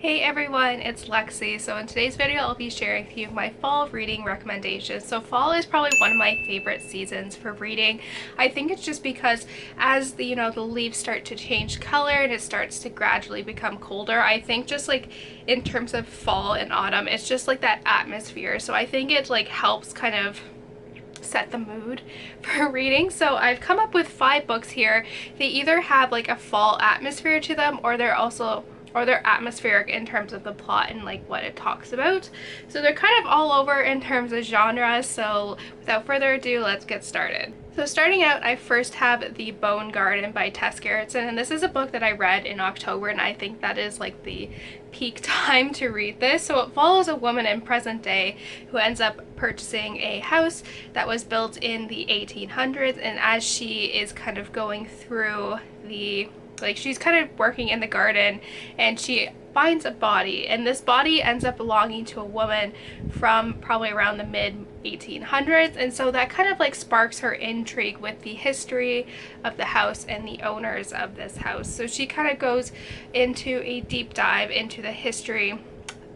Hey everyone, it's Lexie. So in today's video, I'll be sharing a few of my fall reading recommendations. So fall is probably one of my favorite seasons for reading. I think it's just because as the leaves start to change color and it starts to gradually become colder, I think just like in terms of fall and autumn, it's just like that atmosphere. So I think it like helps kind of set the mood for reading. So I've come up with 5 books here. They either have like a fall atmosphere to them, or they're atmospheric in terms of the plot and like what it talks about. So they're kind of all over in terms of genres. So without further ado, let's get started. So starting out, I first have The Bone Garden by Tess Gerittsen, and this is a book that I read in October, and I think that is like the peak time to read this. So it follows a woman in present day who ends up purchasing a house that was built in the 1800s, and as she is kind of going through she's kind of working in the garden, and she finds a body, and this body ends up belonging to a woman from probably around the mid 1800s, and so that kind of like sparks her intrigue with the history of the house and the owners of this house. So she kind of goes into a deep dive into the history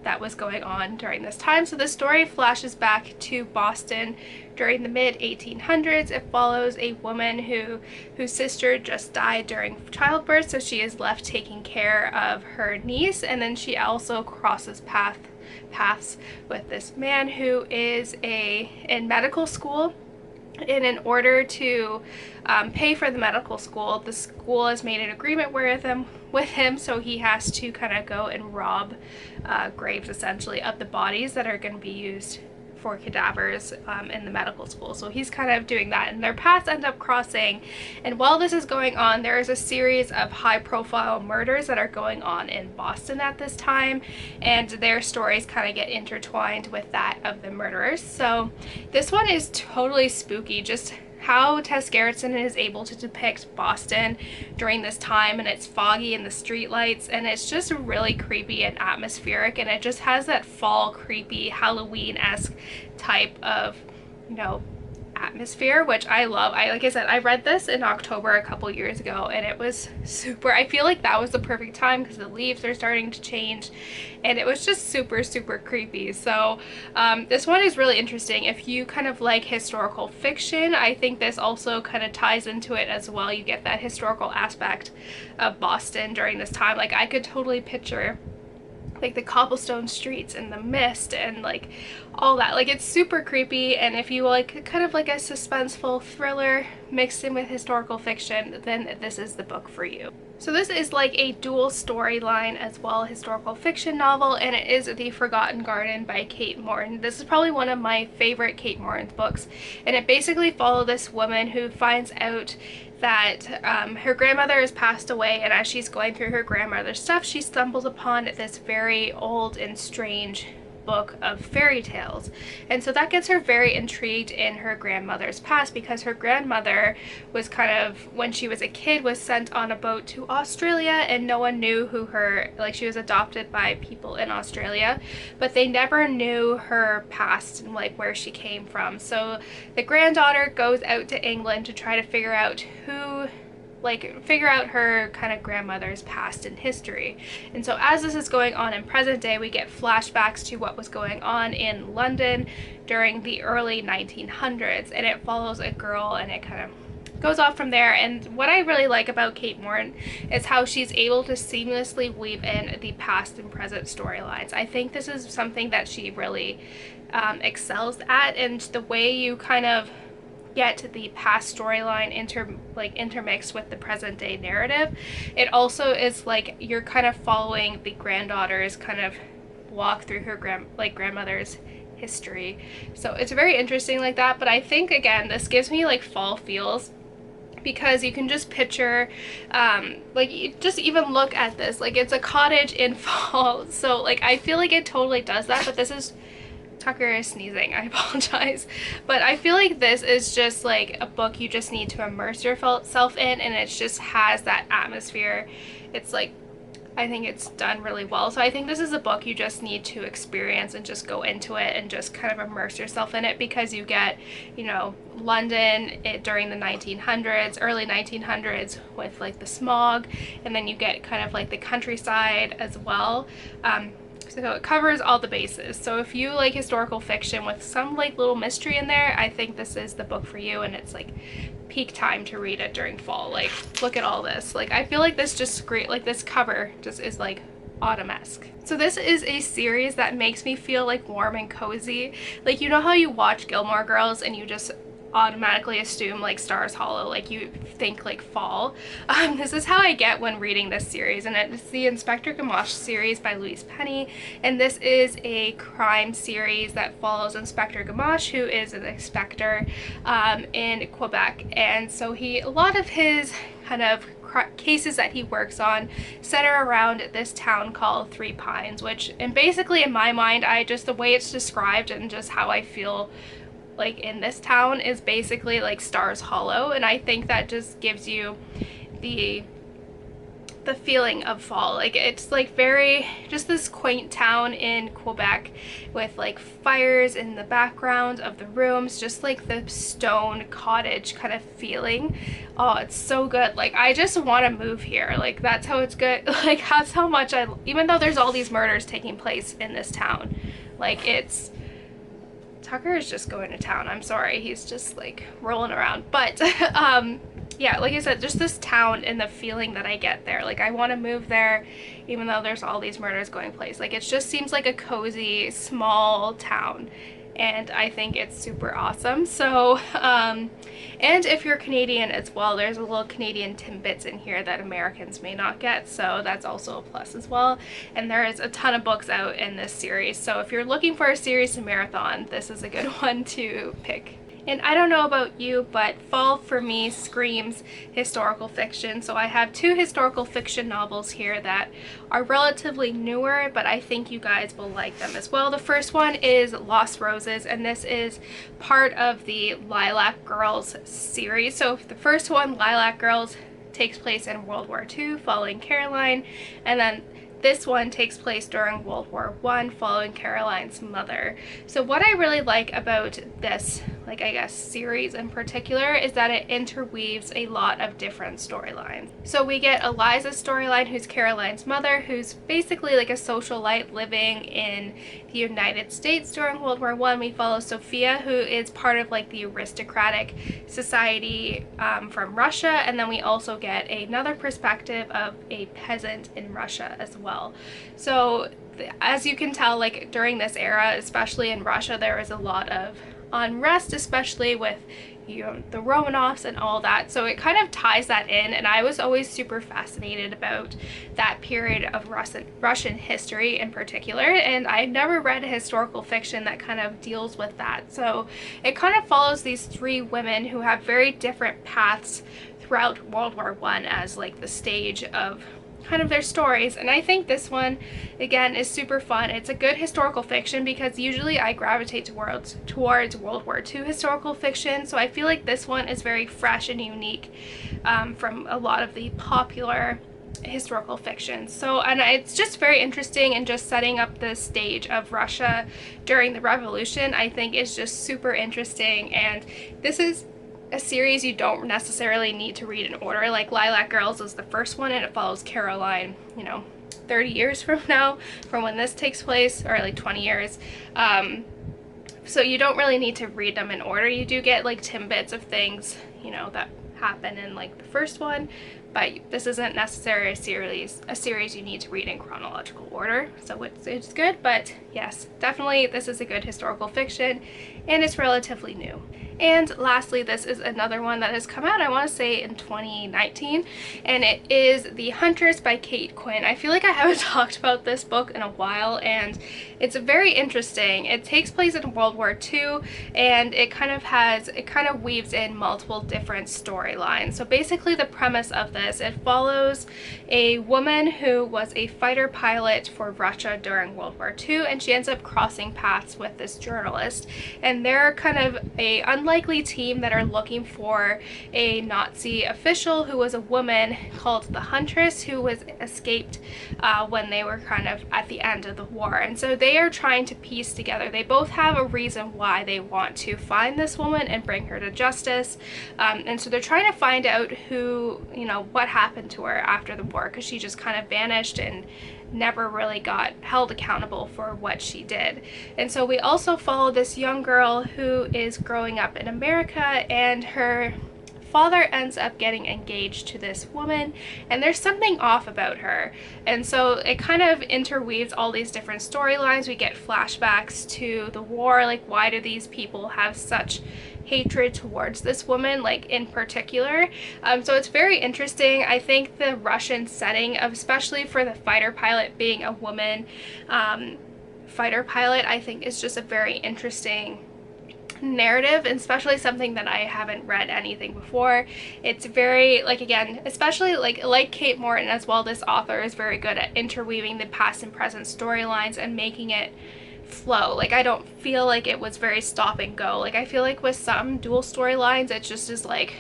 that was going on during this time. So the story flashes back to Boston during the mid 1800s. It follows a woman whose sister just died during childbirth, so she is left taking care of her niece, and then she also crosses paths with this man who is in medical school. And in order to pay for the medical school, the school has made an agreement with him, so he has to kind of go and rob graves essentially of the bodies that are going to be used for cadavers in the medical school. So he's kind of doing that, and their paths end up crossing. And while this is going on, there is a series of high-profile murders that are going on in Boston at this time, and their stories kind of get intertwined with that of the murderers. So this one is totally spooky, just how Tess Gerittsen is able to depict Boston during this time, and it's foggy in the streetlights, and it's just really creepy and atmospheric, and it just has that fall creepy Halloween-esque type of atmosphere, which I love. Like I said, I read this in October a couple years ago, and it was super, I feel like that was the perfect time because the leaves are starting to change, and it was just super creepy. So this one is really interesting. If you kind of like historical fiction, I think this also kind of ties into it as well. You get that historical aspect of Boston during this time. Like I could totally picture like the cobblestone streets and the mist and like all that. Like it's super creepy, and if you like kind of like a suspenseful thriller mixed in with historical fiction, then this is the book for you. So this is like a dual storyline as well, historical fiction novel, and it is The Forgotten Garden by Kate Morton. This is probably one of my favorite Kate Morton's books, and it basically follows this woman who finds out that her grandmother has passed away, and as she's going through her grandmother's stuff, she stumbles upon this very old and strange book of fairy tales, and so that gets her very intrigued in her grandmother's past, because her grandmother was kind of, when she was a kid, was sent on a boat to Australia, and no one knew who her, like she was adopted by people in Australia, but they never knew her past and like where she came from. So the granddaughter goes out to England to try to figure out her kind of grandmother's past and history. And so as this is going on in present day, we get flashbacks to what was going on in London during the early 1900s, and it follows a girl, and it kind of goes off from there. And what I really like about Kate Morton is how she's able to seamlessly weave in the past and present storylines. I think this is something that she really excels at, and the way you kind of get the past storyline intermixed with the present day narrative, it also is like you're kind of following the granddaughter's kind of walk through her grandmother's history. So it's very interesting like that. But I think again, this gives me like fall feels, because you can just picture just even look at this, like it's a cottage in fall. So like I feel like it totally does that. But this is, Tucker is sneezing, I apologize, but I feel like this is just like a book you just need to immerse yourself in, and it just has that atmosphere. It's like, I think it's done really well. So I think this is a book you just need to experience and just go into it and just kind of immerse yourself in it, because you get, you know, London during the 1900s, early 1900s, with like the smog, and then you get kind of like the countryside as well. So it covers all the bases. So if you like historical fiction with some like little mystery in there, I think this is the book for you. And it's like peak time to read it during fall. Like, look at all this. Like, I feel like this just great, like this cover just is like autumn-esque. So this is a series that makes me feel like warm and cozy. Like, you know how you watch Gilmore Girls and you just automatically assume like Stars Hollow, like you think like fall. This is how I get when reading this series, and it's the Inspector Gamache series by Louise Penny, and this is a crime series that follows Inspector Gamache, who is an inspector in Quebec. And so a lot of his kind of cases that he works on center around this town called Three Pines, which, and basically in my mind, the way it's described and just how I feel like in this town is basically like Stars Hollow. And I think that just gives you the feeling of fall. Like, it's like very just this quaint town in Quebec with like fires in the background of the rooms, just like the stone cottage kind of feeling. Oh, it's so good. Like, I just want to move here. Like, that's how it's good. Like, that's how much even though there's all these murders taking place in this town, like, Tucker is just going to town. I'm sorry, he's just like rolling around. But yeah, like I said, just this town and the feeling that I get there. Like, I want to move there even though there's all these murders going place. Like, it just seems like a cozy small town, and I think it's super awesome. So and if you're Canadian as well, there's a little Canadian tidbits in here that Americans may not get, so that's also a plus as well. And there is a ton of books out in this series, so if you're looking for a series to marathon, this is a good one to pick. And I don't know about you, but fall for me screams historical fiction. So I have two historical fiction novels here that are relatively newer, but I think you guys will like them as well. The first one is Lost Roses, and this is part of the Lilac Girls series. So the first one, Lilac Girls, takes place in World War II following Caroline, and then this one takes place during World War I following Caroline's mother. So what I really like about this, like, I guess, series in particular, is that it interweaves a lot of different storylines. So we get Eliza's storyline, who's Caroline's mother, who's basically like a socialite living in the United States during World War I. We follow Sophia, who is part of like the aristocratic society from Russia, and then we also get another perspective of a peasant in Russia as well. So as you can tell, like, during this era, especially in Russia, there was a lot of unrest, especially with, you know, the Romanovs and all that. So it kind of ties that in, and I was always super fascinated about that period of Russian history in particular, and I never read a historical fiction that kind of deals with that. So it kind of follows these three women who have very different paths throughout World War I as like the stage of kind of their stories. And I think this one, again, is super fun. It's a good historical fiction because usually I gravitate towards World War II historical fiction, so I feel like this one is very fresh and unique from a lot of the popular historical fiction. So, and it's just very interesting, and just setting up the stage of Russia during the revolution, I think, is just super interesting. And this is a series you don't necessarily need to read in order. Like, Lilac Girls is the first one, and it follows Caroline, you know, 30 years from now, from when this takes place, or like 20 years. So you don't really need to read them in order. You do get like tidbits of things, you know, that happen in like the first one, but this isn't necessarily a series you need to read in chronological order. So it's good, but yes, definitely this is a good historical fiction, and it's relatively new. And lastly, this is another one that has come out, I want to say, in 2019, and it is The Huntress by Kate Quinn. I feel like I haven't talked about this book in a while, and it's very interesting. It takes place in World War II, and it kind of weaves in multiple different storylines. So basically the premise of this. It follows a woman who was a fighter pilot for Russia during World War II, and she ends up crossing paths with this journalist, and they're kind of a unlikely team that are looking for a Nazi official who was a woman called the Huntress, who was escaped when they were kind of at the end of the war. And so they are trying to piece together, they both have a reason why they want to find this woman and bring her to justice, and so they're trying to find out who, you know, what happened to her after the war, because she just kind of vanished and never really got held accountable for what she did. And so we also follow this young girl who is growing up in America, and her father ends up getting engaged to this woman, and there's something off about her. And so it kind of interweaves all these different storylines. We get flashbacks to the war, like why do these people have such hatred towards this woman, like in particular. So it's very interesting. I think the Russian setting, especially for the fighter pilot being a woman fighter pilot, I think is just a very interesting narrative, and especially something that I haven't read anything before. It's very, like, again, especially like Kate Morton as well, this author is very good at interweaving the past and present storylines and making it flow. Like, I don't feel like it was very stop and go. Like, I feel like with some dual storylines it just is like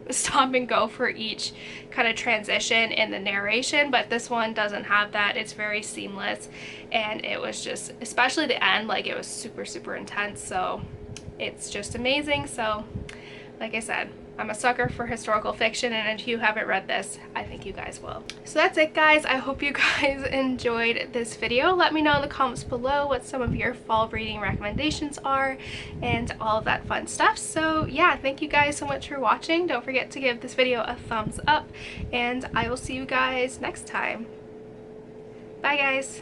stop and go for each kind of transition in the narration, but this one doesn't have that. It's very seamless, and it was just, especially the end, like it was super intense, so it's just amazing. So like I said, I'm a sucker for historical fiction, and if you haven't read this, I think you guys will. So that's it, guys. I hope you guys enjoyed this video. Let me know in the comments below what some of your fall reading recommendations are and all of that fun stuff. So yeah, thank you guys so much for watching. Don't forget to give this video a thumbs up, and I will see you guys next time. Bye, guys.